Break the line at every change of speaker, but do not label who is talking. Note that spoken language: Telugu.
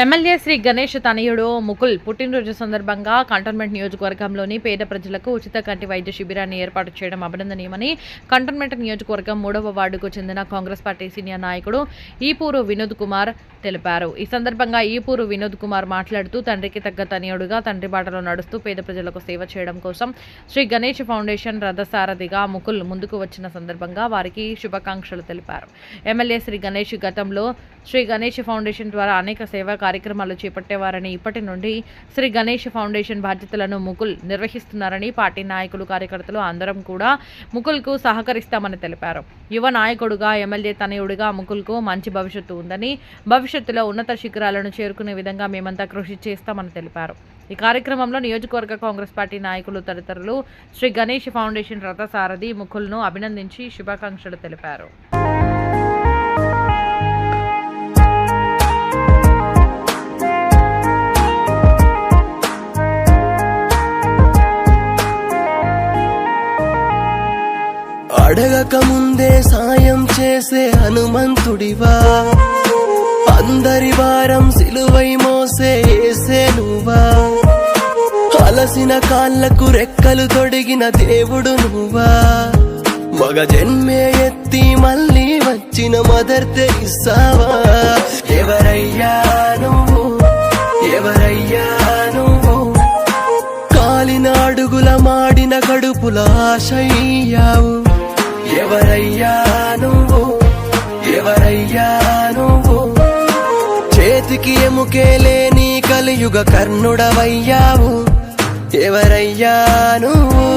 ఎమ్మెల్యే శ్రీ గణేష్ తనయుడు ముకుల్ పుట్టినరోజు సందర్భంగా కంటోన్మెంట్ నియోజకవర్గంలోని పేద ప్రజలకు ఉచిత కంటి వైద్య శిబిరాన్ని ఏర్పాటు చేయడం అభినందనీయమని కంటోన్మెంట్ నియోజకవర్గం 3వ వార్డుకు చెందిన కాంగ్రెస్ పార్టీ సీనియర్ నాయకుడు ఈపూరు వినోద్ కుమార్ తెలిపారు. ఈ సందర్భంగా ఈపూరు వినోద్ కుమార్ మాట్లాడుతూ తండ్రికి తగ్గ తనయుడుగా తండ్రి బాటలో నడుస్తూ పేద ప్రజలకు సేవ చేయడం కోసం శ్రీ గణేష్ ఫౌండేషన్ రథసారథిగా ముకుల్ ముందుకు వచ్చిన సందర్భంగా వారికి శుభాకాంక్షలు తెలిపారు. ఎమ్మెల్యే శ్రీ గణేష్ గతంలో శ్రీ గణేష్ ఫౌండేషన్ ద్వారా అనేక సేవా కార్యక్రమాలు చేపట్టేవారని ఇప్పటి నుండి శ్రీ గణేష్ ఫౌండేషన్ బాధ్యతలను ముకుల్ నిర్వహిస్తున్నారని పార్టీ నాయకులు కార్యకర్తలు అందరం కూడా ముకుల్కు సహకరిస్తామని తెలిపారు. యువ నాయకుడుగా ఎమ్మెల్యే తనయుడిగా ముకుల్కు మంచి భవిష్యత్తు ఉందని భవిష్యత్తులో ఉన్నత శిఖరాలను చేరుకునే విధంగా మేమంతా కృషి చేస్తామని తెలిపారు. ఈ కార్యక్రమంలో నియోజకవర్గ కాంగ్రెస్ పార్టీ నాయకులు తదితరులు శ్రీ గణేష్ ఫౌండేషన్ రథసారథి ముకుల్ను అభినందించి శుభాకాంక్షలు తెలిపారు.
అడగక ముందే సాయం చేసే హనుమంతుడివా, అందరి వారం సిలువై మోసే యేసే నువ్వా, అలసిన కాళ్లకు రెక్కలు తొడిగిన దేవుడు నువ్వా, మగ జన్మే ఎత్తి మళ్ళీ వచ్చిన మదర్ తెరిసావా. ఎవరయ్యా నువ్వు, ఎవరయ్యా నువ్వు, కాలిన అడుగుల మాడిన కడుపుల ఆశయ్యావు. ఎవరయ్యా నువ్వు, ఎవరయ్యా నువ్వు, చేతికి ఎముకే లేని కలియుగ కర్ణుడవయ్యావు. ఎవరయ్యా నువ్వు.